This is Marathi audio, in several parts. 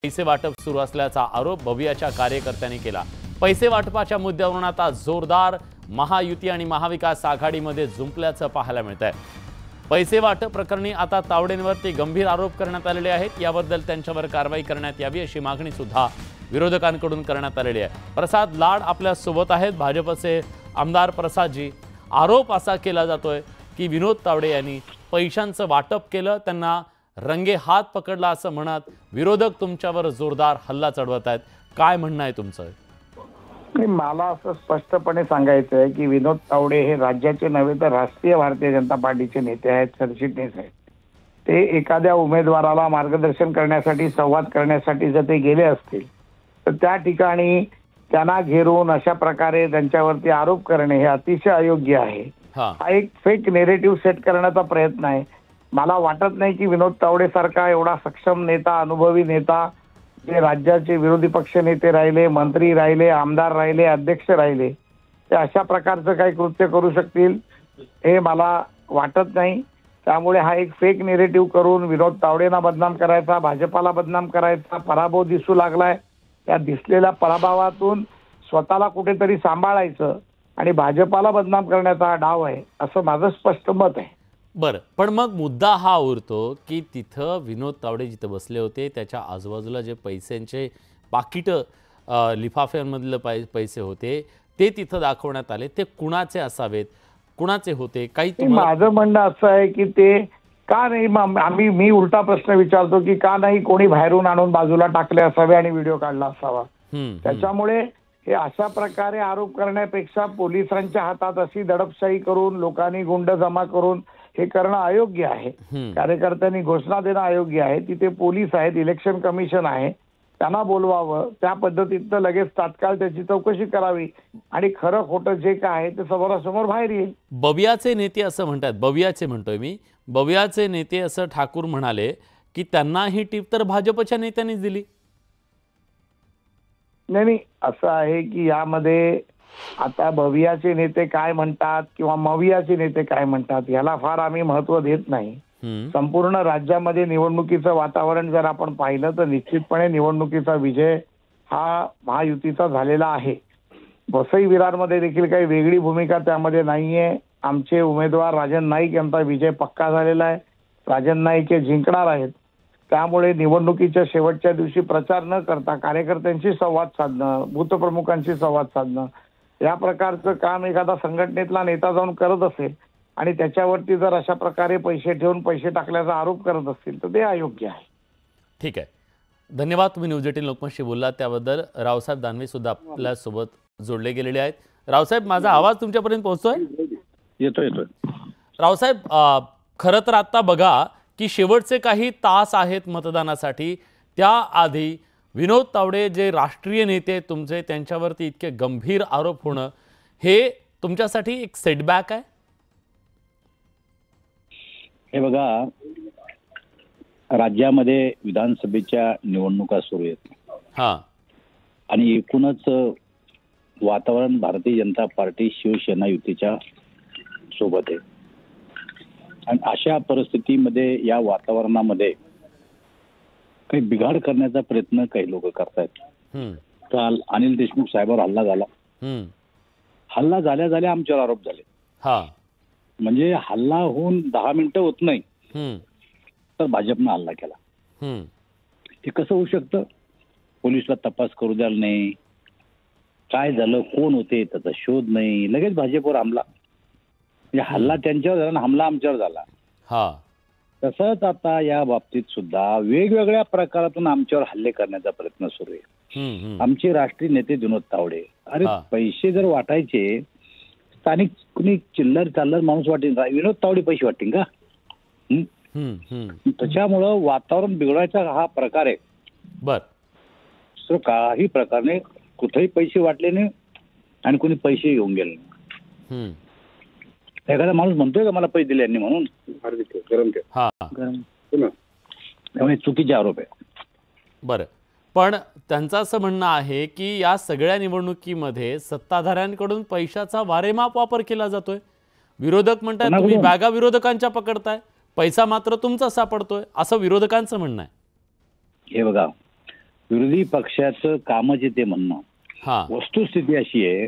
पैसे वाटप सुरू असल्याचा आरोप भव्याच्या कार्यकर्त्यांनी केला। पैसे वाटपाच्या मुद्द्यावरून आता जोरदार महायुती आणि महाविकास आघाडीमध्ये झुंपल्याचं पाहायला मिळतंय। पैसे वाटप प्रकरणी आता तावडेंवरती गंभीर आरोप करण्यात आलेले आहेत। याबद्दल त्यांच्यावर कारवाई करण्यात यावी अशी मागणी सुद्धा विरोधकांकडून करण्यात आलेली आहे। प्रसाद लाड आपल्या सोबत आहेत, भाजपचे आमदार प्रसादजी। आरोप असा केला जातोय की विनोद तावडे यांनी पैशांचं वाटप केलं, त्यांना रंगे हात पकडला असं म्हणत विरोधक तुमच्यावर जोरदार हल्ला चढवत आहेत। काय म्हणणं आहे तुमचं? मला असं स्पष्टपणे सांगायचं आहे की विनोद तावडे हे राज्याचे नव्हे तर राष्ट्रीय भारतीय जनता पार्टीचे नेते आहेत, सरचिटणीस आहेत। ते एखाद्या उमेदवाराला मार्गदर्शन करण्यासाठी, संवाद करण्यासाठी जर ते गेले असतील तर त्या ठिकाणी त्यांना घेरून अशा प्रकारे त्यांच्यावरती आरोप करणे हे अतिशय अयोग्य आहे। हा एक फेक नेरेटिव्ह सेट करण्याचा प्रयत्न आहे। मला वाटत नाही की विनोद तावडे सारखा एवढा सक्षम नेता, अनुभवी नेता, जे राज्याचे विरोधी पक्ष नेते राहिले, मंत्री राहिले, आमदार राहिले, अध्यक्ष राहिले, ते अशा प्रकारचं काही कृत्य करू शकतील हे मला वाटत नाही। त्यामुळे हा एक फेक नेरेटिव्ह करून विनोद तावडेंना बदनाम करायचा, भाजपाला बदनाम करायचा, पराभव दिसू लागलाय। त्या दिसलेल्या पराभवातून स्वतःला कुठेतरी सांभाळायचं आणि भाजपाला बदनाम करण्याचा हा डाव आहे असं माझं स्पष्ट मत आहे। बरं, पण मग मुद्दा हा उरतो की तिथं विनोद तावडे जिथं बसले होते त्याच्या आजूबाजूला जे पैशांचे पाकिट, लिफाफ्यांमधले पैसे होते ते तिथं दाखवण्यात आले, ते कुणाचे असावेत, कुणाचे होते? काही माझं म्हणणं असं आहे की ते का नाही, मी उलटा प्रश्न विचारतो की का नाही कोणी बाहेरून आणून बाजूला टाकले असावे आणि व्हिडिओ काढला असावा। त्याच्यामुळे हे अशा प्रकारे आरोप करण्यापेक्षा पोलिसांच्या हातात अशी दडपशाही करून लोकांनी गुंड जमा करून हे करणं अयोग्य आहे। कार्यकर्त्यांनी घोषणा देणं अयोग्य आहे। तिथे पोलीस आहेत, इलेक्शन कमिशन आहे, त्यांना बोलवावं, त्या पद्धतीनं लगेच तात्काळ त्याची चौकशी करावी आणि खरं खोटं जे काय आहे ते समोरासमोर बाहेर येईल। बवियाचे नेते असं म्हणतात, बवियाचे म्हणतोय मी, बवियाचे नेते असं ठाकूर म्हणाले की त्यांना ही टीप तर भाजपच्या नेत्यांनीच दिली। नाही, असं आहे की यामध्ये आता भवियाचे नेते काय म्हणतात किंवा मवियाचे नेते काय म्हणतात याला फार आम्ही महत्त्व देत नाही। संपूर्ण राज्यामध्ये निवडणुकीचं वातावरण जर आपण पाहिलं तर निश्चितपणे निवडणुकीचा विजय हा महायुतीचा झालेला आहे। वसई विरारमध्ये देखील काही वेगळी भूमिका त्यामध्ये नाहीये। आमचे उमेदवार राजन नाईक यांचा विजय पक्का झालेला आहे। राजन नाईक हे जिंकणार आहेत। त्यामुळे निवडणुकीच्या शेवटच्या दिवशी प्रचार न करता कार्यकर्त्यांशी संवाद साधणं, बूथप्रमुखांशी संवाद साधणं, या प्रकारचं काम एखादा संघटनेतला नेता जाऊन करत असेल आणि त्याच्यावरती जर अशा प्रकारे पैसे ठेवून पैसे टाकल्याचा आरोप करत असतील तर ते अयोग्य आहे। ठीक आहे, धन्यवाद। तुम्ही न्यूज 18 लोकमतशी बोललात त्याबद्दल। रावसाहेब दानवे सुद्धा आपल्या सोबत जोडले गेलेले आहेत। रावसाहेब, माझा आवाज तुमच्यापर्यंत पोहोचतोय? येतोय। रावसाहेब, खरं तर आता बघा की शेवटचे काही तास आहेत मतदानासाठी, त्याआधी विनोद तावडे जे राष्ट्रीय नेते तुमचे, त्यांच्यावरती इतके गंभीर आरोप होणं हे तुमच्यासाठी एक सेटबॅक आहे? हे बघा, राज्यामध्ये विधानसभेच्या निवडणुका सुरू आहेत आणि एकूणच वातावरण भारतीय जनता पार्टी शिवसेना युतीच्या सोबत आहे आणि अशा परिस्थितीमध्ये या वातावरणामध्ये काही बिघाड करण्याचा प्रयत्न काही लोक करतायत। काल अनिल देशमुख साहेबांवर हल्ला झाला। हल्ला झाल्या आमच्यावर आरोप झाले। म्हणजे हल्ला होऊन 10 मिनिटं होत नाही तर भाजपनं हल्ला केला। ते कसं होऊ शकतं? पोलिसला तपास करू द्यायला नाही, काय झालं, कोण होते त्याचा शोध नाही, लगेच भाजपवर हमला। म्हणजे हल्ला त्यांच्यावर झाला आणि हमला आमच्यावर झाला। तसंच आता या बाबतीत सुद्धा वेगवेगळ्या प्रकारातून आमच्यावर हल्ले करण्याचा प्रयत्न सुरू आहे। आमचे राष्ट्रीय नेते विनोद तावडे, अरे पैसे जर वाटायचे, स्थानिक कुणी चिल्लर चाललर माणूस वाटेल, विनोद तावडे पैसे वाटतील का? त्याच्यामुळं वातावरण बिघडायचा हा प्रकार आहे। दुसरं काही प्रकारने कुठेही पैसे वाटले नाही आणि कोणी पैसे घेऊन गेले नाही। एखादा माणूस म्हणतोय का मला पैसे दिले यांनी म्हणून? त्यामुळे चुकीचे आरोप आहे। बरं, पण त्यांचं असं म्हणणं आहे की या सगळ्या निवडणुकीमध्ये सत्ताधाऱ्यांकडून पैशाचा वारेमाप वापर केला जातोय। विरोधक म्हणतात तुम्ही बॅगा विरोधकांच्या पकडताय, पैसा मात्र तुमचा सापडतोय, असं विरोधकांचं म्हणणं आहे। हे बघा, विरोधी पक्षाचं कामच आहे ते म्हणणं. हा वस्तुस्थिती अशी आहे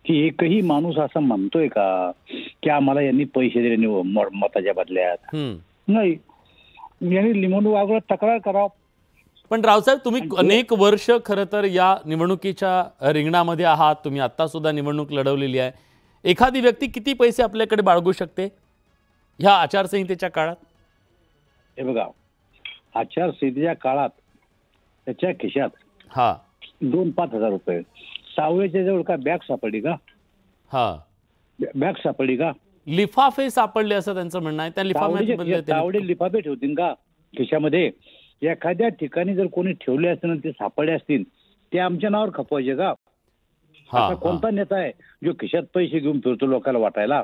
की एकही माणूस असं म्हणतोय का की आम्हाला यांनी पैसे दिले मताच्या बदल्यात? नाही. यांनी निवडणूक आयोगाला तक्रार करावं. पण रावसाहेब, तुम्ही अनेक वर्ष खरं तर या निवडणुकीच्या रिंगणामध्ये आहात. तुम्ही आता सुद्धा निवडणूक लढवलेली आहे. एखादी व्यक्ती किती पैसे आपल्याकडे बाळगू शकते ह्या आचारसंहितेच्या काळात? हे बघा, आचारसंहितेच्या काळात त्याच्या खिशात 2-5 हजार रुपये. सावळेच्या जवळ का बॅग सापडली का? बॅग सापडली का? लिफाफे सापडले असं त्यांचं म्हणणं आहे. त्या लिफाफ्यामध्ये सावळे लिफाफे ठेवतील का खिशामध्ये? एखाद्या ठिकाणी जर कोणी ठेवले असतील ते सापडले असतील ते आमच्या नावावर खपवायचे का? असा कोणता नेता आहे जो खिशात पैसे घेऊन फिरतो लोकांना वाटायला?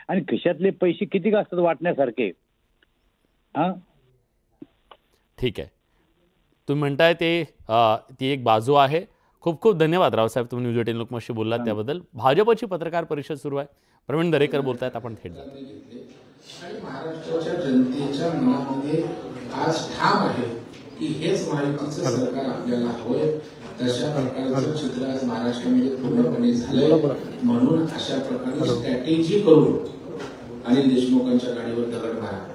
आणि खिशातले पैसे किती असतात वाटण्यासारखे? ठीक आहे, तुम्ही म्हणताय ती एक बाजू आहे. खूप खूप धन्यवाद रावसाहेब, तुम्ही न्यूज 18 लोकमतशी बोललात त्याबद्दल. भाजपची पत्रकार परिषद सुरू आहे. प्रवीण दरेकर बोलतायत, आपण थेट जातो. आणि महाराष्ट्राच्या जनतेच्या मनामध्ये आज ठाम आहे की हेच महायुतीचं सरकार आपल्याला हवंय. तशा प्रकारचं चित्र आज महाराष्ट्रामध्ये पूर्णपणे झालंय. म्हणून अशा प्रकारे स्ट्रॅटेजी करून अनिल देशमुखांच्या गाडीवर दगड मारा.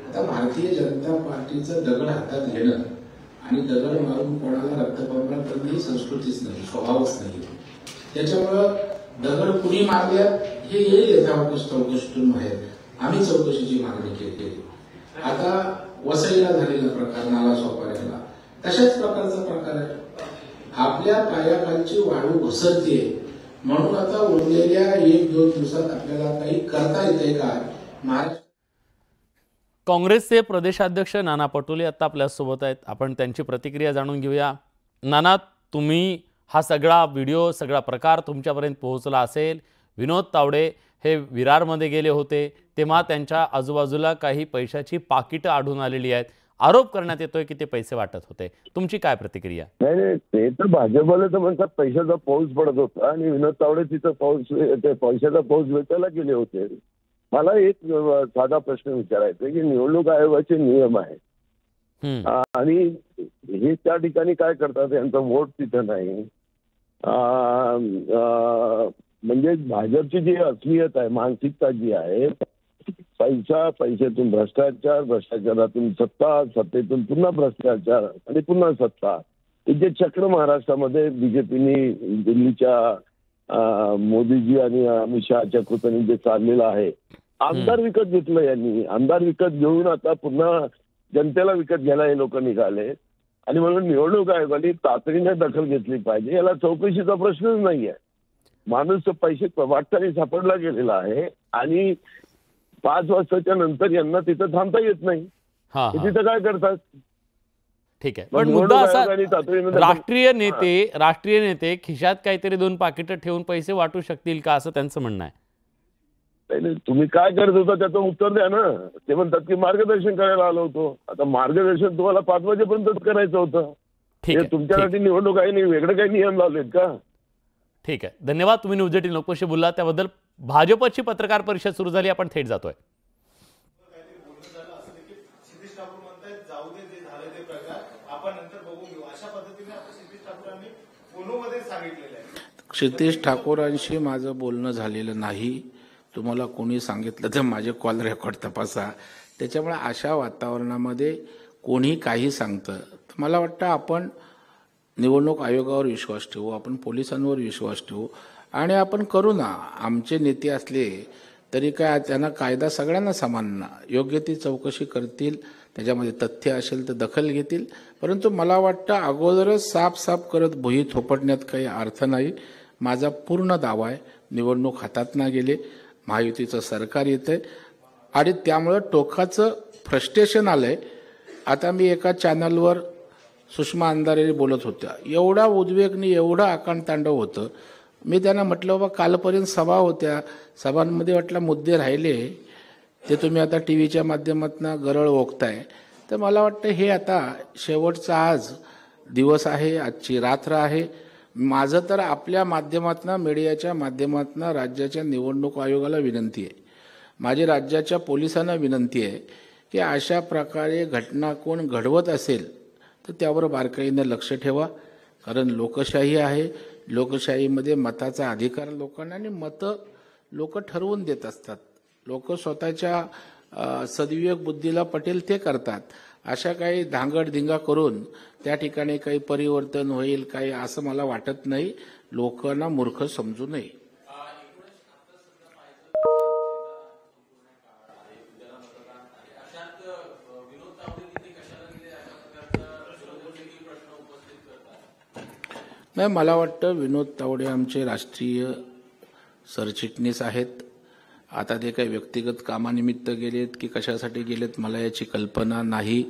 आता भारतीय जनता पार्टीचं दगड हातात घेणं आणि दगड मारून कोणाला रक्तपातळ करणं ही संस्कृतीच नाही, स्वभावच नाही. त्याच्यामुळं दगड कुणी मारल्या हे येईल यथावत चौकशीतून बाहेर. आम्ही चौकशीची मागणी केली. आता वसईला झालेला प्रकार, नाला सोपाऱ्याला तशाच प्रकारचा प्रकार आहे. आपल्या पायाखालची वाळू घसरते म्हणून आता उरलेल्या 1-2 दिवसात आपल्याला काही करता येते का? महाराष्ट्र काँग्रेसचे प्रदेशाध्यक्ष नाना पटोले आता आपल्यासोबत आहेत. आपण त्यांची प्रतिक्रिया जाणून घेऊया. नाना, तुम्ही हा सगळा व्हिडिओ, सगळा प्रकार तुमच्यापर्यंत पोहोचला असेल. विनोद तावडे हे विरारमध्ये गेले होते तेव्हा त्यांच्या आजूबाजूला काही पैशाची पाकिटं आढळून आलेली आहेत. आरोप करण्यात येतोय की ते पैसे वाटत होते. तुमची काय प्रतिक्रिया? नाही, ते तर भाजपला तर म्हणतात पैशाचा पाऊस पडत होता आणि विनोद तावडे तिथं पैशाचा पाऊस वेचायला गेले होते. मला एक साधा प्रश्न विचारायचा की निवडणूक आयोगाचे नियम आहेत आणि हे त्या ठिकाणी काय करतात, यांचा वोट तिथं नाही. म्हणजे भाजपची जी अस्मियत आहे, मानसिकता जी आहे, पैशातून भ्रष्टाचार, भ्रष्टाचारातून सत्ता, सत्तेतून पुन्हा भ्रष्टाचार आणि पुन्हा सत्ता, हे जे चक्र महाराष्ट्रामध्ये बीजेपीने दिल्लीच्या मोदीजी आणि अमित शहाच्या कृतीने जे चाललेलं आहे. आमदार विकत घेतलं यांनी. आमदार विकत घेऊन आता पुन्हा जनतेला विकत घ्यायला हे लोक निघाले आणि म्हणून निवडणूक आयोगाने तातडीने दखल घेतली पाहिजे. याला चौकशीचा प्रश्नच नाहीये. माणूस पैसे वाटताना सापडला गेलेला आहे आणि 5 वाजताच्या नंतर यांना तिथं थांबता येत नाही. तिथं काय करतात? ठीक आहे, पण मुद्दा असा, राष्ट्रीय नेते खिशात काहीतरी 2 पाकिटं ठेवून पैसे वाटू शकतील का, असं त्यांचं म्हणणं आहे. तुम्ही काय करत होता त्याचं उत्तर द्या ना. ते म्हणतात की मार्गदर्शन करायला आलो होतो. आता मार्गदर्शन तुम्हाला 5 वाजेपर्यंत करायचं होतं. तुमच्यासाठी निवडणूक आहे नाही, वेगळे काही नियम लावलेत का? ठीक आहे, धन्यवाद. तुम्ही न्यूज 18 लोकमतशी बोललात त्याबद्दल. भाजपची पत्रकार परिषद सुरू झाली, आपण थेट जातोय. क्षितेश ठाकूरांशी माझं बोलणं झालेलं नाही. तुम्हाला कोणी सांगितलं तर माझे कॉल रेकॉर्ड तपासा. त्याच्यामुळे अशा वातावरणामध्ये कोणी काही सांगतं तर मला वाटतं आपण निवडणूक आयोगावर विश्वास ठेवू, आपण पोलिसांवर विश्वास ठेवू आणि आपण करू ना. आमचे नेते असले तरी काय, त्यांना कायदा सगळ्यांना समान ना. योग्य ती चौकशी करतील, त्याच्यामध्ये तथ्य असेल तर दखल घेतील. परंतु मला वाटतं अगोदरच साफ करत भुई थोपटण्यात काही अर्थ नाही. माझा पूर्ण दावा आहे, निवडणूक हातात ना गेले, महायुतीचं सरकार येतंय आणि त्यामुळं टोकाचं फ्रस्ट्रेशन आलंय. आता मी एका चॅनलवर सुषमा अंधारे बोलत होत्या, एवढा उद्वेगनी, एवढं आकांडतांडव होतं. मी त्यांना म्हटलं बाबा, कालपर्यंत सभा होत्या, सभांमध्ये वाटलं मुद्दे राहिले ते तुम्ही आता टी व्हीच्या माध्यमातून गरळ ओकताय. तर मला वाटतं हे आता शेवटचा आज दिवस आहे, आजची रात्र आहे. माझं तर आपल्या माध्यमातून, मीडियाच्या माध्यमातून राज्याच्या निवडणूक आयोगाला विनंती आहे, माझी राज्याच्या पोलिसांना विनंती आहे की अशा प्रकारे घटना कोण घडवत असेल तर त्यावर बारकाईनं लक्ष ठेवा, कारण लोकशाही आहे. लोकशाहीमध्ये मताचा अधिकार लोकांना आणि मतं लोक ठरवून देत असतात. लोक स्वतःच्या सद्विवेक बुद्धीला पटेल ते करतात. अशा काही धांगडधिंगा करून त्या ठिकाणी काही परिवर्तन होईल काही असं मला वाटत नाही. लोकांना मूर्ख समजू नये. नाही, मला वाटतं विनोद तावडे आमचे राष्ट्रीय सरचिटणीस आहेत. आता ते काही व्यक्तिगत कामानिमित्त गेलेत की कशासाठी गेलेत मला याची कल्पना नाही.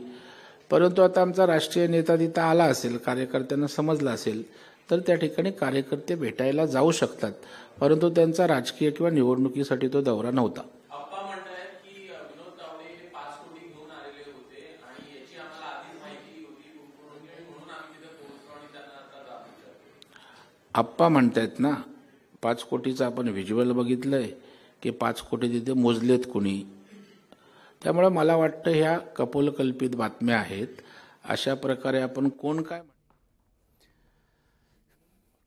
परंतु आता आमचा राष्ट्रीय नेता तिथं आला असेल, कार्यकर्त्यांना समजलं असेल तर त्या ठिकाणी कार्यकर्ते भेटायला जाऊ शकतात. परंतु त्यांचा राजकीय किंवा निवडणुकीसाठी तो दौरा नव्हता. आप्पा म्हणतायत ना, 5 कोटीचं आपण व्हिज्युअल बघितलंय की 5 कोटी तिथे मोजलेत कुणी. त्यामुळे मला वाटतं ह्या कपोलकल्पित बातम्या आहेत. अशा प्रकारे आपण कोण काय.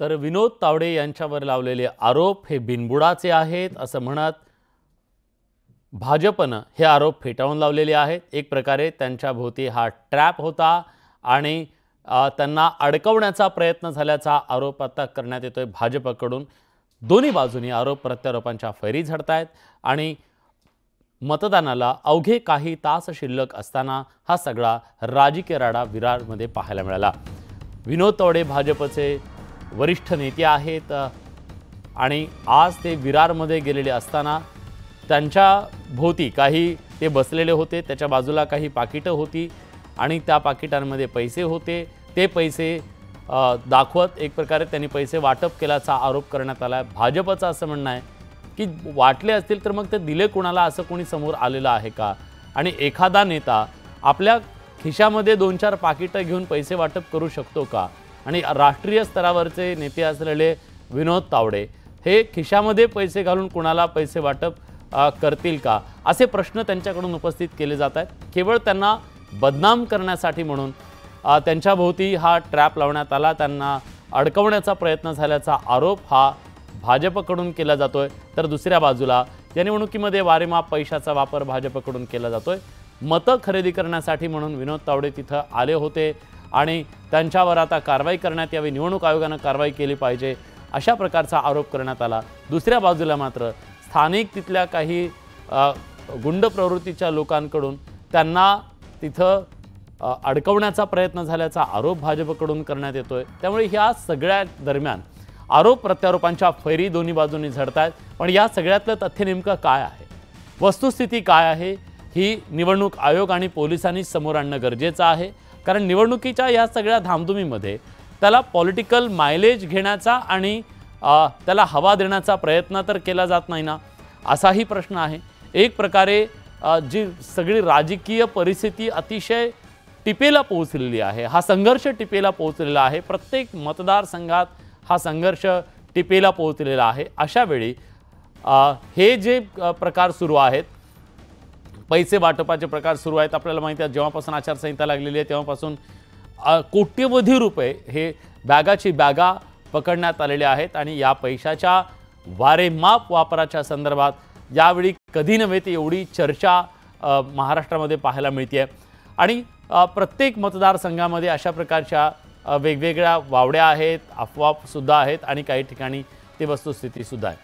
तर विनोद तावडे यांच्यावर लावलेले आरोप हे बिनबुडाचे आहेत असं म्हणत भाजपनं हे आरोप फेटाळून लावलेले आहेत. एक प्रकारे त्यांच्या भोवती हा ट्रॅप होता आणि त्यांना अडकवण्याचा प्रयत्न झाल्याचा आरोप आता करण्यात येतोय भाजपकडून. दोन्ही बाजूनी आरोप प्रत्यारोपांच्या फैरी झडतायत आणि मतदानाला अवघे काही तास शिल्लक असताना हा सगळा राजकीय राडा विरारमध्ये पाहायला मिळाला. विनोद तावडे भाजपचे वरिष्ठ नेते आहेत आणि आज ते विरारमध्ये गेलेले असताना त्यांच्या भोवती काही ते बसलेले होते. त्याच्या बाजूला काही पाकिटं होती आणि त्या पाकिटांमध्ये पैसे होते. ते पैसे दाखवत एक प्रकारे त्यांनी पैसे वाटप केल्याचा आरोप करण्यात आला आहे. भाजपचं असं म्हणणं आहे की वाटले असतील तर मग ते दिले कुणाला असं कोणी समोर आलेलं आहे का. आणि एखादा नेता आपल्या खिशामध्ये 2-4 पाकिटं घेऊन पैसे वाटप करू शकतो का. आणि राष्ट्रीय स्तरावरचे नेते असलेले विनोद तावडे हे खिशामध्ये पैसे घालून कुणाला पैसे वाटप करतील का असे प्रश्न त्यांच्याकडून उपस्थित केले जात आहेत. केवळ त्यांना बदनाम करण्यासाठी म्हणून त्यांच्या भोवती हा ट्रॅप लावण्यात आला, त्यांना अडकवण्याचा प्रयत्न झाल्याचा आरोप हा भाजपकडून केला जातोय. तर दुसऱ्या बाजूला या निवडणुकीमध्ये वारेमाप पैशाचा वापर भाजपकडून केला जातोय. मतं खरेदी करण्यासाठी म्हणून विनोद तावडे तिथं आले होते आणि त्यांच्यावर आता कारवाई करण्यात यावी, निवडणूक आयोगानं कारवाई केली पाहिजे अशा प्रकारचा आरोप करण्यात आला. दुसऱ्या बाजूला मात्र स्थानिक तिथल्या काही गुंड प्रवृत्तीच्या लोकांकडून त्यांना तिथं अडकवण्याचा प्रयत्न झाल्याचा आरोप भाजपकडून करण्यात येतोय. त्यामुळे ह्या सगळ्या दरम्यान आरोप प्रत्यारोपांच्या फैरी दोन्ही बाजूंनी झडतायत. पण या सगळ्यातलं तथ्य नेमकं काय आहे, वस्तुस्थिती काय आहे, ही निवडणूक आयोग आणि पोलिसांनी समोर आणणं गरजेचं आहे. कारण निवडणुकीच्या या सगळ्या धामधुमीमध्ये त्याला पॉलिटिकल मायलेज घेण्याचा आणि त्याला हवा देण्याचा प्रयत्न तर केला जात नाही ना, असाही प्रश्न आहे. एक प्रकारे जी सगळी राजकीय परिस्थिती अतिशय टिपेला पोहोचलेली आहे, हा संघर्ष टिपेला पोहोचलेला आहे. प्रत्येक मतदारसंघात हा संघर्ष टिपेला पोहोचलेला आहे. अशा वेळी हे जे प्रकार सुरू आहेत, पैसे वाटपाचे प्रकार सुरू आहेत, आपल्याला माहिती आहे जेव्हापासून आचारसंहिता लागलेली आहे तेव्हापासून कोट्यवधी रुपये हे बॅगाची बॅगा पकडण्यात आलेले आहेत. आणि या पैशाच्या वारेमाप वापराच्या संदर्भात यावेळी कधी नव्हे ते एवढी चर्चा महाराष्ट्रामध्ये पाहायला मिळते. आणि प्रत्येक मतदारसंघामध्ये अशा प्रकारच्या वेगवेगळ्या वावड्या आहेत, अफवा सुद्धा आहेत आणि काही ठिकाणी ती वस्तुस्थिती सुद्धा आहे.